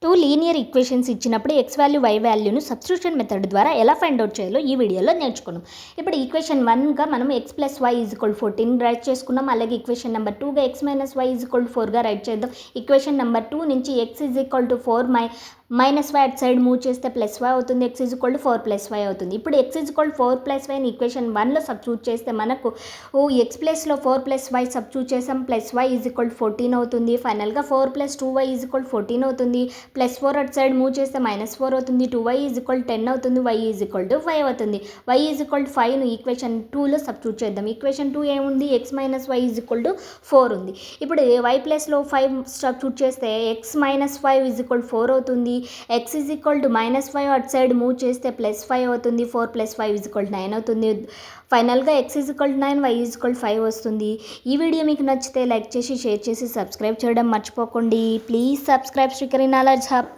Two linear equations ఇచ్చినప్పుడు X value Y వాల్యూను substitution method ద్వారా ఎలా ఫైండ్ అవుట్ చేయాలో ఈ వీడియోలో నేర్చుకున్నాం. ఇప్పుడు ఈక్వేషన్ 1గా మనం x plus y is equal 14 write చేసుకున్నాం. అలాగే ఈక్వేషన్ నెంబర్ 2గా x minus y is equal 4గా రైట్ చేద్దాం. ఈక్వేషన్ నెంబర్ 2 నుంచి x is equal to 4 minus y at side move చేస్తే ప్లస్ వై అవుతుంది. x is equal to 4 plus y అవుతుంది. ఇప్పుడు x ఈజ్ ఈక్వల్ 4 ప్లస్ వైని equation 1లో సబ్స్టిట్యూట్ చేస్తే మనకు x ప్లస్లో 4 ప్లస్ వై సబ్స్టిట్యూట్ చేసాం. ప్లస్ వై ఈజ్ ఈక్వల్ 14 అవుతుంది. ఫైనల్గా 4 ప్లస్ 2y ఈజ్ ఈక్వల్ 14 అవుతుంది. ప్లస్ 4 అట్ సైడ్ మూవ్ చేస్తే మైనస్ 4 అవుతుంది. 2y ఈజ్ ఈక్వల్ 10 అవుతుంది. y ఈజ్ ఈక్వల్ టు 5 అవుతుంది. y ఈజ్ ఈక్వల్ టు 5ను ఈక్వేషన్ 2లో సబ్స్టిట్యూట్ చేద్దాం. ఈక్వేషన్ 2 ఏముంది, x minus y is equal to 4 ఉంది. ఇప్పుడు y ప్లస్లో 5 సబ్స్టిట్యూట్ చేస్తే x మైనస్ 5 ఈజ్ ఈక్వల్ 4 అవుతుంది. x is equal to minus 5 at side move చేస్తే ప్లస్ 5 అవుతుంది. 4 ప్లస్ 5 ఈజ్ ఈక్వల్ టు 9 అవుతుంది. ఫైనల్గా x is equal to 9, y is equal to 5 వస్తుంది. ఈ వీడియో మీకు నచ్చితే లైక్ చేసి షేర్ చేసి సబ్స్క్రైబ్ చేయడం మర్చిపోకండి. Please subscribe Srikari knowledge hub.